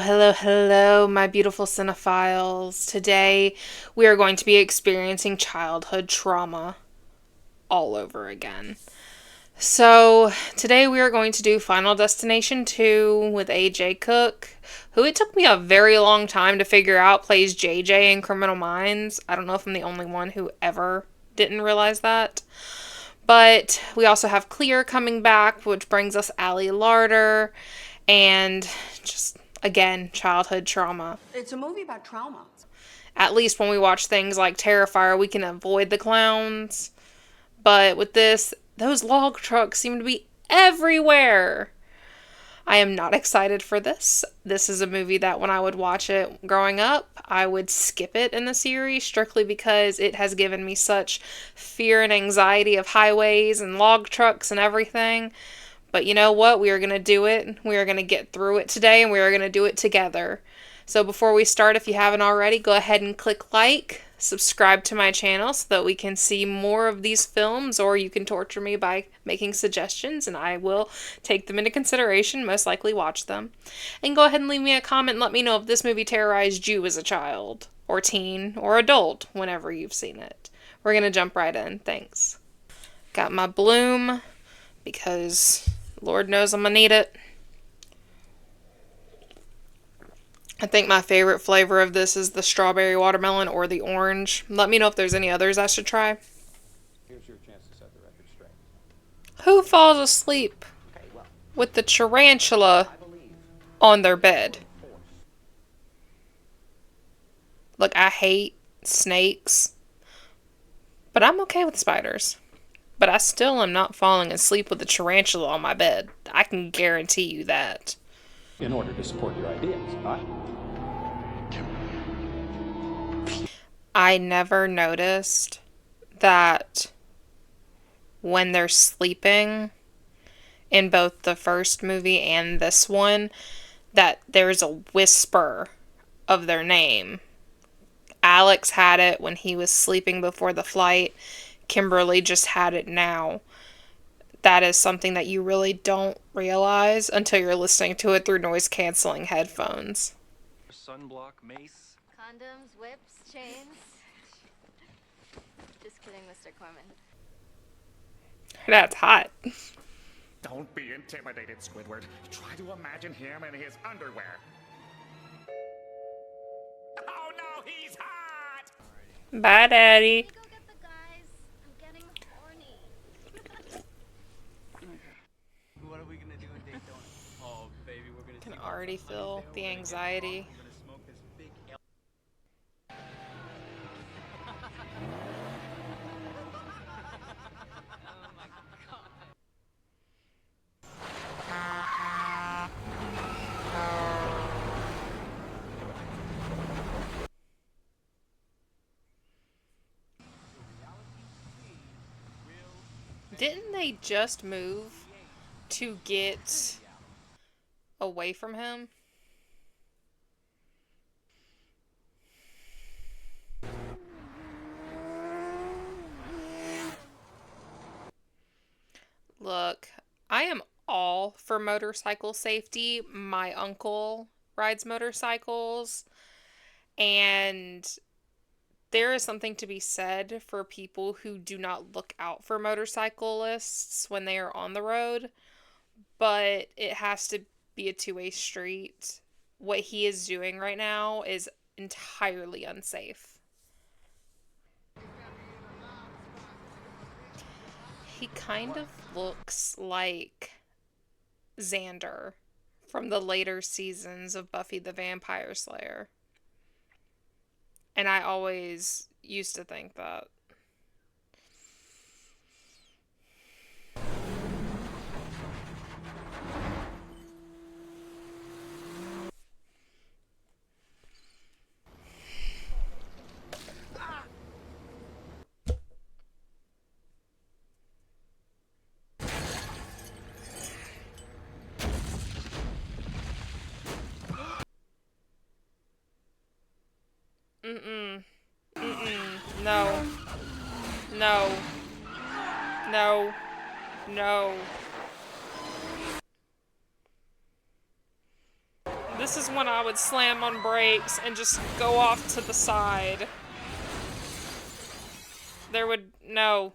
Hello, my beautiful cinephiles. Today we are going to be experiencing childhood trauma all over again. So, today we are going to do Final Destination 2 with AJ Cook, who it took me a very long time to figure out plays JJ in Criminal Minds. I don't know if I'm the only one who ever didn't realize that. But we also have Clear coming back, which brings us Ali Larder, and just again, childhood trauma. It's a movie about trauma. At least when we watch things like Terrifier, we can avoid the clowns. But with this, those log trucks seem to be everywhere. I am not excited for this. This is a movie that when I would watch it growing up, I would skip it in the series strictly because it has given me such fear and anxiety of highways and log trucks and everything. But you know what? We are going to do it. We are going to get through it today, and we are going to do it together. So before we start, if you haven't already, go ahead and click like, subscribe to my channel so that we can see more of these films, or you can torture me by making suggestions, and I will take them into consideration, most likely watch them. And go ahead and leave me a comment and let me know if this movie terrorized you as a child, or teen, or adult, whenever you've seen it. We're going to jump right in. Thanks. Got my bloom, because Lord knows I'm gonna need it. I think my favorite flavor of this is the strawberry watermelon or the orange. Let me know if there's any others I should try. Here's your chance to set the record straight. Who falls asleep with the tarantula on their bed? Look, I hate snakes, but I'm okay with spiders. But I still am not falling asleep with a tarantula on my bed. I can guarantee you that. In order to support your ideas, huh? I never noticed that when they're sleeping in both the first movie and this one, that there's a whisper of their name. Alex had it when he was sleeping before the flight. Kimberly just had it now. That is something that you really don't realize until you're listening to it through noise-canceling headphones. Sunblock, mace. Condoms, whips, chains. Just kidding, Mr. Corman. That's hot. Don't be intimidated, Squidward. Try to imagine him in his underwear. Oh no, he's hot! Bye, Daddy. Go get the guys. I'm getting horny. What are we gonna do in Daytona? Oh, baby, we're gonna. I can already feel the anxiety. We're gonna smoke this big L. Oh my god. Didn't they just move to get away from him? Look, I am all for motorcycle safety. My uncle rides motorcycles, and there is something to be said for people who do not look out for motorcyclists when they are on the road, but it has to be a two-way street. What he is doing right now is entirely unsafe. He kind of looks like Xander from the later seasons of Buffy the Vampire Slayer. And I always used to think that. No. No. No. No. This is when I would slam on brakes and just go off to the side. There would... no.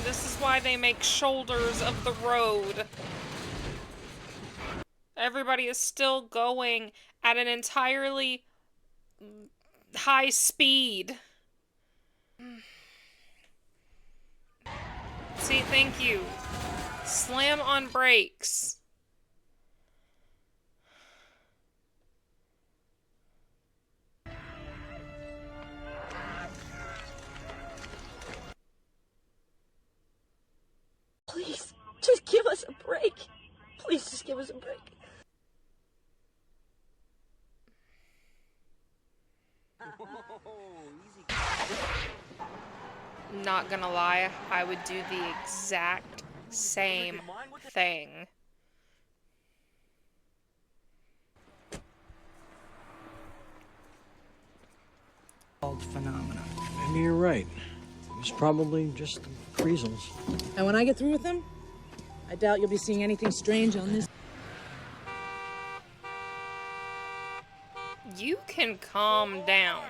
This is why they make shoulders of the road. Everybody is still going at an entirely high speed. See, thank you. Slam on brakes. Please, just give us a break. Please, just give us a break. Not gonna lie, I would do the exact same thing. Phenomenon. Maybe you're right. It's probably just the creasels. And when I get through with them, I doubt you'll be seeing anything strange on this. You can calm down.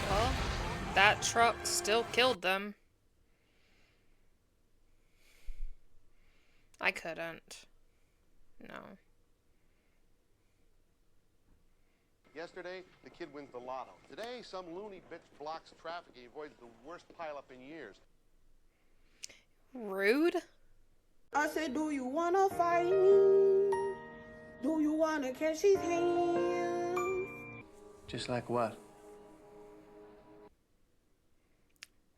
Well, that truck still killed them. I couldn't. No. Yesterday, the kid wins the lotto. Today, some loony bitch blocks traffic and avoids the worst pileup in years. Rude? I said, do you wanna fight me? Do you wanna catch his hands? Just like what?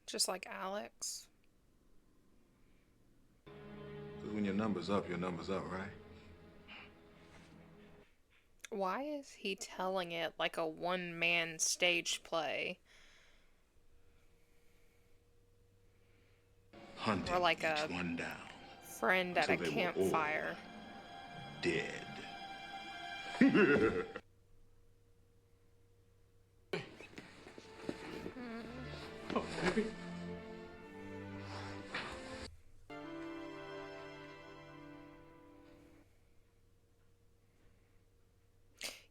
Just like Alex. Because when your number's up, right? Why is he telling it like a one-man stage play? Hunting Or like a each one down. friend at a Until they were campfire. Dead. Oh, maybe.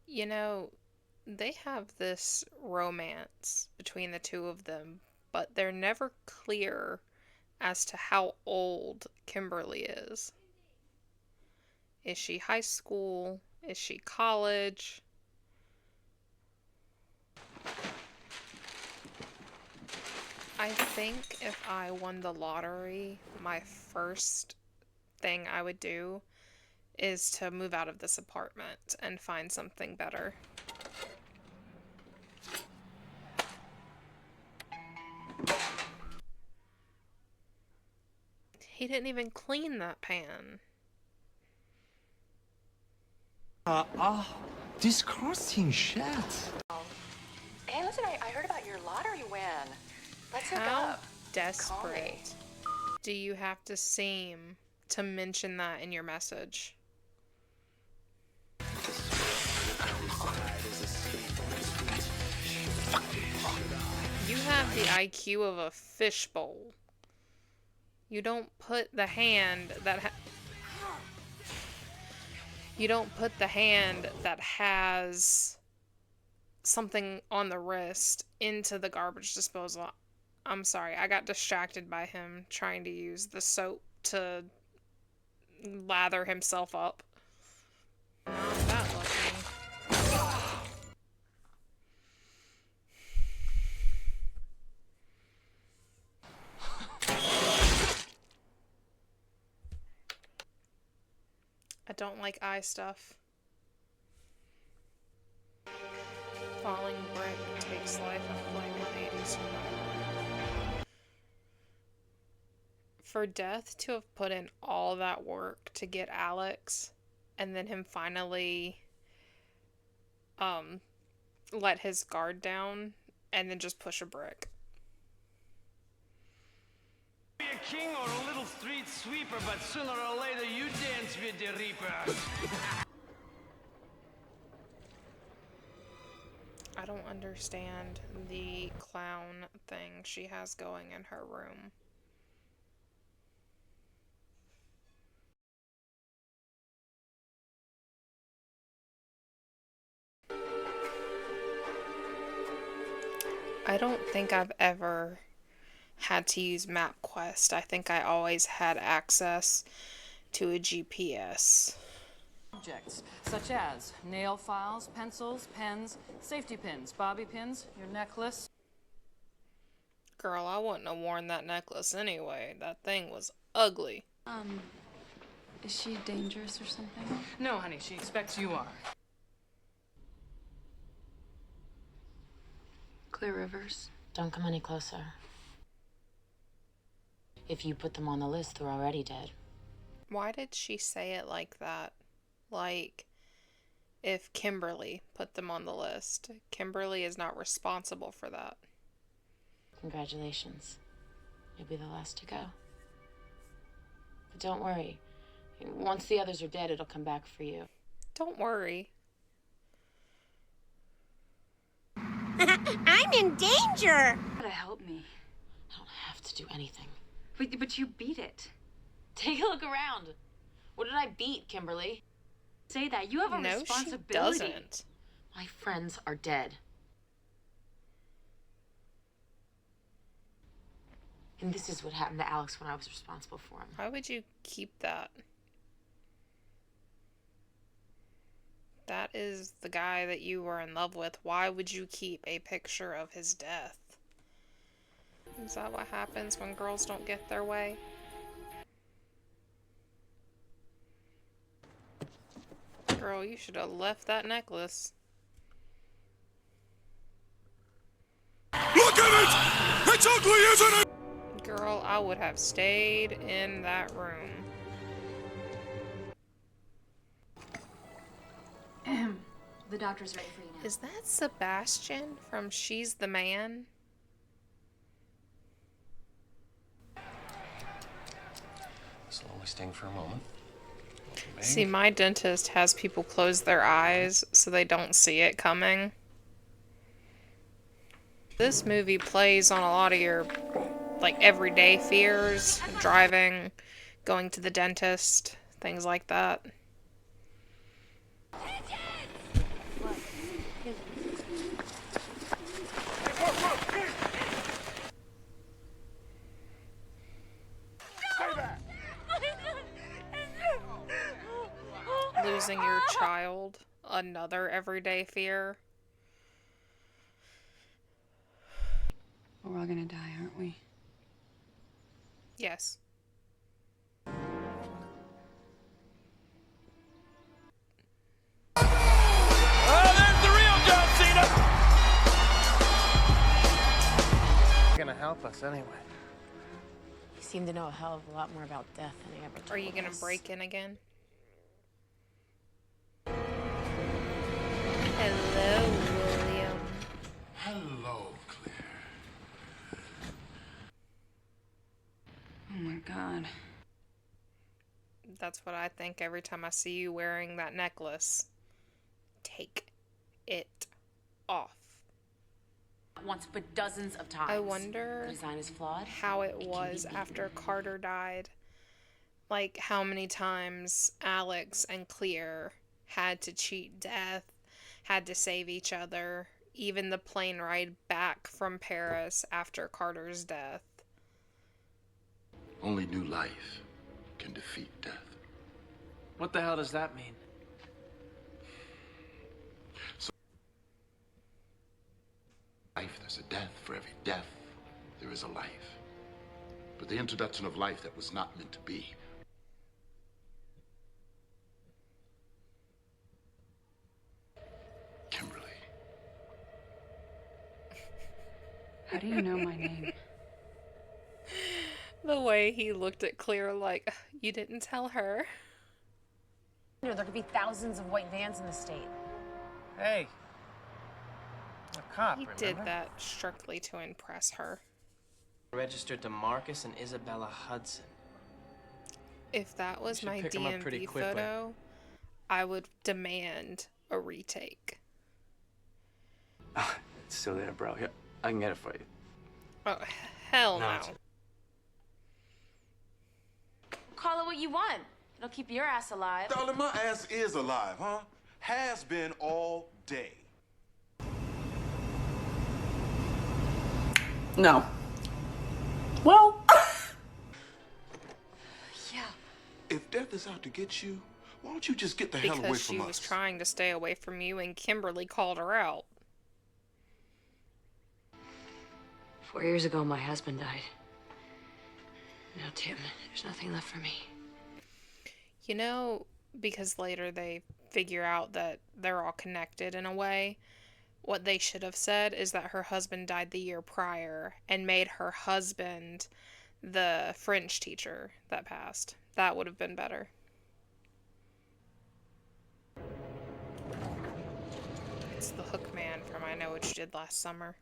You know, they have this romance between the two of them, but they're never clear as to how old Kimberly is. Is she high school? Is she college? I think if I won the lottery, my first thing I would do is to move out of this apartment and find something better. He didn't even clean that pan. Disgusting shit. Hey, listen, I heard about your lottery win. Let's hook How up. desperate do you have to seem to mention that in your message? You have the IQ of a fishbowl. You don't put the hand that you don't put the hand that has something on the wrist into the garbage disposal. I'm sorry, I got distracted by him trying to use the soap to lather himself up. Not that looking. I don't like eye stuff. Falling brick takes life of flame 180s. For Death to have put in all that work to get Alex, and then him finally let his guard down, and then just push a brick. Be a king or a little street sweeper, but sooner or later you dance with the Reaper. I don't understand the clown thing she has going in her room. I don't think I've ever had to use MapQuest. I think I always had access to a GPS. Objects such as nail files, pencils, pens, safety pins, bobby pins, your necklace. Girl, I wouldn't have worn that necklace anyway. That thing was ugly. Is she dangerous or something? No, honey, she expects you are. Clear Rivers. Don't come any closer. If you put them on the list, they're already dead. Why did she say it like that? Like, if Kimberly put them on the list. Kimberly is not responsible for that. Congratulations. You'll be the last to go. But don't worry. Once the others are dead, it'll come back for you. Don't worry. I'm in danger! You gotta help me. I don't have to do anything. But you beat it. Take a look around. What did I beat, Kimberly? Say that. You have a responsibility. No, she doesn't. My friends are dead. And this is what happened to Alex when I was responsible for him. Why would you keep that? That is the guy that you were in love with. Why would you keep a picture of his death? Is that what happens when girls don't get their way? Girl, you should have left that necklace. Look at it! It's ugly, isn't it? Girl, I would have stayed in that room. The doctor's ready for you now. Is that Sebastian from She's the Man? Slowly sting for a moment. See, my dentist has people close their eyes so they don't see it coming. This movie plays on a lot of your, like, everyday fears. Driving, going to the dentist, things like that. Losing your child, another everyday fear. We're all gonna die, aren't we? Yes. Oh, there's the real John Cena! Gonna help us anyway. You seem to know a hell of a lot more about death than I ever told us. Are you gonna break in again? Hello, William. Hello, Claire. Oh my god. That's what I think every time I see you wearing that necklace. Take it off. Once, but dozens of times. I wonder The design is flawed. how it was after Carter died. Like, how many times Alex and Clear had to cheat death, had to save each other, even the plane ride back from Paris after Carter's death. Only new life can defeat death. What the hell does that mean? Life, there's a death. For every death, there is a life. But the introduction of life that was not meant to be. Kimberly. How do you know my name? The way he looked at Clear like, you didn't tell her. You know, there could be thousands of white vans in the state. Hey. A cop, He did that strictly to impress her. Registered to Marcus and Isabella Hudson. If that was should my pick 'em up pretty DMV quickly. photo, I would demand a retake. It's still there, bro. Here, I can get it for you. Oh, hell no. it's- Call it what you want. It'll keep your ass alive. Darling, my ass is alive, huh? Has been all day. No. Well. Yeah. If death is out to get you, why don't you just get the hell away Because she from was us? trying to stay away from you and Kimberly called her out. 4 years ago, my husband died. Now, Tim, there's nothing left for me. You know, because later they figure out that they're all connected in a way. What they should have said is that her husband died the year prior and made her husband the French teacher that passed. That would have been better. It's the Hook Man from I Know What You Did Last Summer.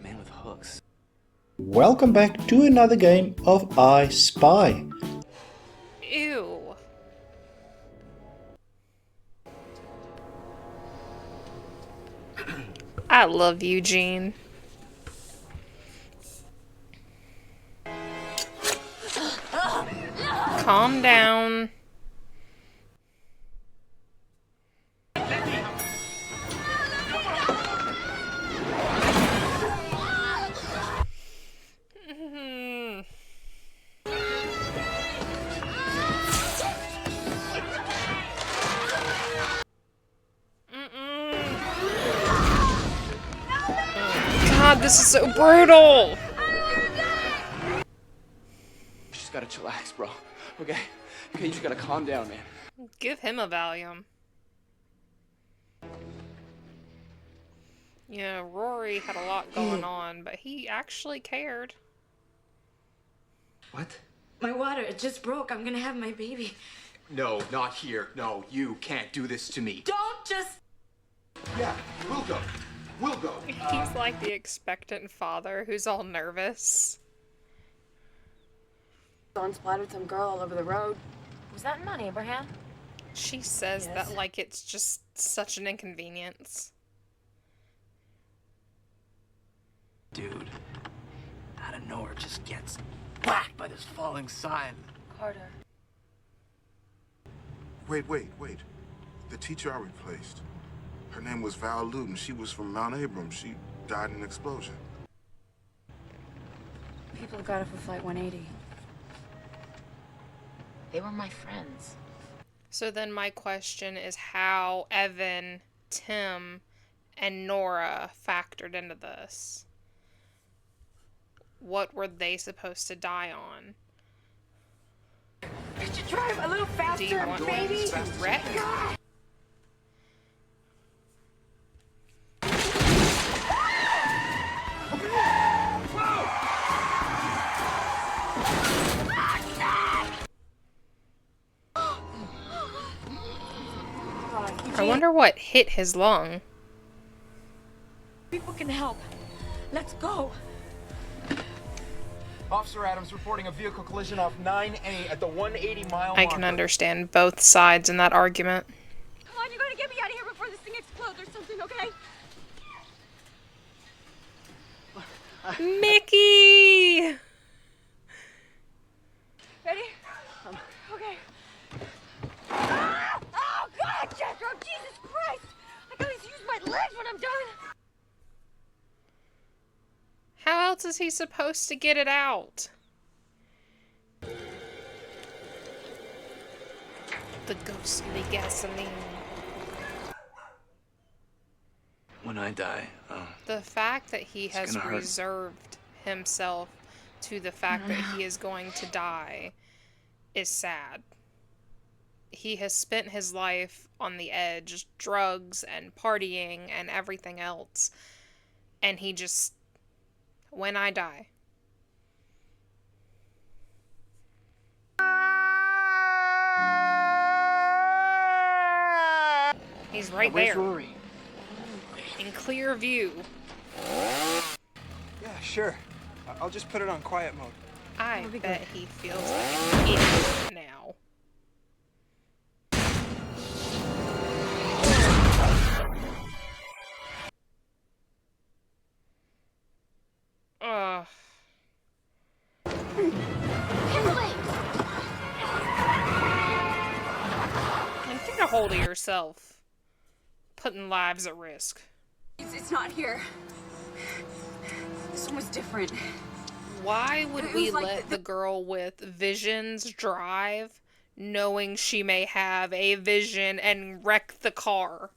Man with hooks. Welcome back to another game of I Spy. Ew. I love Eugene. Calm down. God, this is so brutal. You just gotta chillax, bro. Okay? Okay, you just gotta calm down, man. Give him a Valium. Yeah, Rory had a lot going on, but he actually cared. What? My water, it just broke. I'm gonna have my baby. No, not here. No, you can't do this to me. Don't just... Yeah, we'll go. We'll go. He's like the expectant father who's all nervous. Dawn splattered some girl all over the road. Was that in money, Abraham? She says that like it's just such an inconvenience. Dude, out of nowhere just gets whacked by this falling sign. Carter. Wait. The teacher I replaced. Her name was Val Luton. She was from Mount Abram. She died in an explosion. People got it for Flight 180. They were my friends. So then my question is how Evan, Tim, and Nora factored into this. What were they supposed to die on? Could you drive a little faster, Do you want baby? to wreck? I wonder what hit his lung. People can help. Let's go. Officer Adams reporting a vehicle collision off 9A at the 180-mile I can understand both sides in that argument. Come on, you gotta get me out of here before this thing explodes or something, okay? Mickey! Ready? Okay. Ah! Oh, God, Jethro! Jesus Christ! I can always use my legs when I'm done. How else is he supposed to get it out? The ghostly gasoline. When I die, The fact that he has gonna hurt. reserved himself to the fact that he is going to die is sad. He has spent his life on the edge, drugs and partying and everything else. And he just, when I die. He's right Where's there. Rory? In clear view. Yeah, sure. I'll just put it on quiet mode. I bet he feels like an idiot now. Ugh. And get a hold of yourself. Putting lives at risk. It's not here. This one was different. Why would It we was like let the girl with visions drive, knowing she may have a vision, and wreck the car?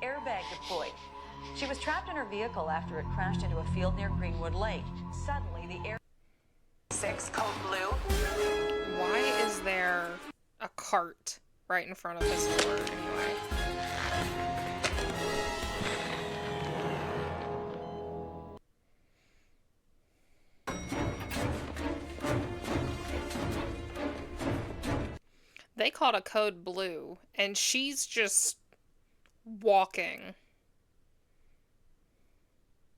Airbag deployed. She was trapped in her vehicle after it crashed into a field near Greenwood Lake. Suddenly, the air... 6 code blue. Why is there a cart right in front of his door anyway? They called a code blue, and she's just walking.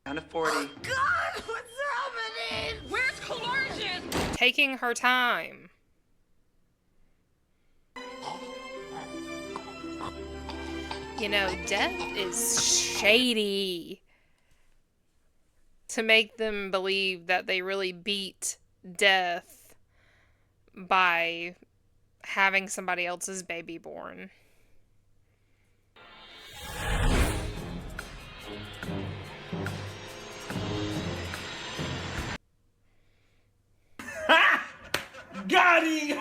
Down to 40. God, what's happening? Where's coercion? Taking her time. You know, death is shady. To make them believe that they really beat death by having somebody else's baby born. Got him!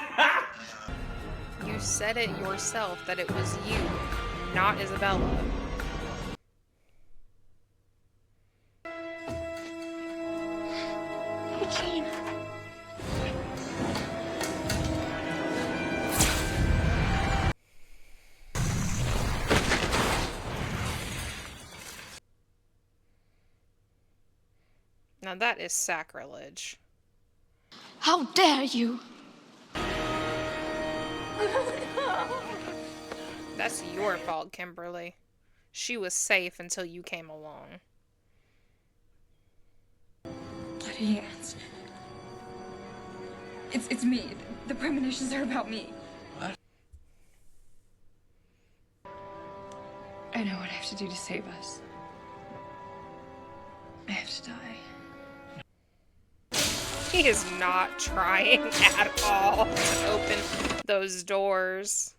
You said it yourself that it was you, not Isabella. Eugene. Now that is sacrilege. How dare you? That's your fault, Kimberly. She was safe until you came along. Bloody hands. It's me. The premonitions are about me. What? I know what I have to do to save us. I have to die. He is not trying at all to open those doors.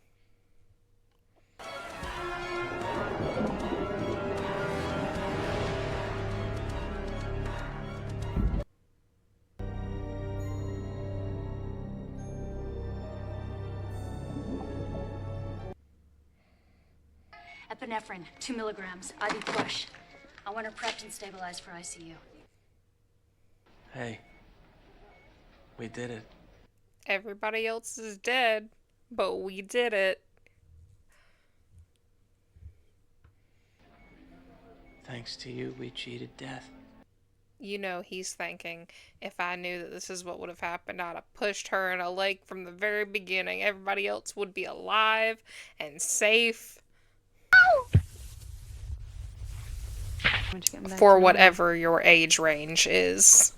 Epinephrine, 2 milligrams, IV flush. I want her prepped and stabilized for ICU. Hey. We did it. Everybody else is dead, but we did it. Thanks to you, we cheated death. You know he's thinking, if I knew that this is what would have happened, I'd have pushed her in a lake from the very beginning. Everybody else would be alive and safe. For whatever your age range is.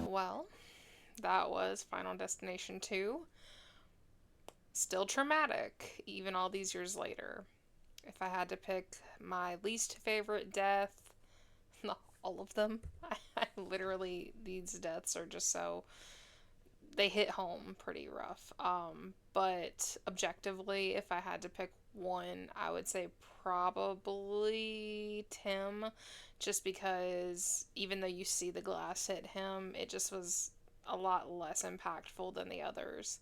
Well, that was Final Destination 2. Still traumatic, even all these years later. If I had to pick my least favorite death, all of them, I literally, these deaths are just so, they hit home pretty rough. But objectively, if I had to pick one, I would say probably Tim, just because even though you see the glass hit him, it just was a lot less impactful than the others.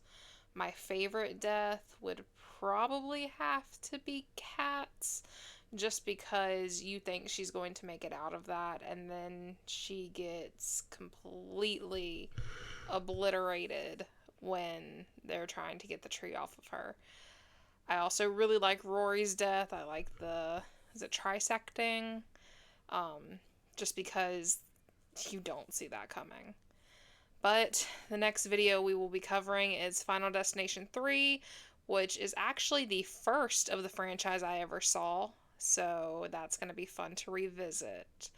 My favorite death would probably have to be Kat's, just because you think she's going to make it out of that, and then she gets completely obliterated when they're trying to get the tree off of her. I also really like Rory's death. I like is it trisecting? Just because you don't see that coming. But the next video we will be covering is Final Destination 3, which is actually the first of the franchise I ever saw. So that's going to be fun to revisit.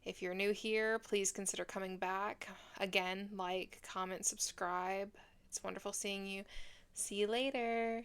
If you're new here, please consider coming back. Again, like, comment, subscribe. It's wonderful seeing you. See you later.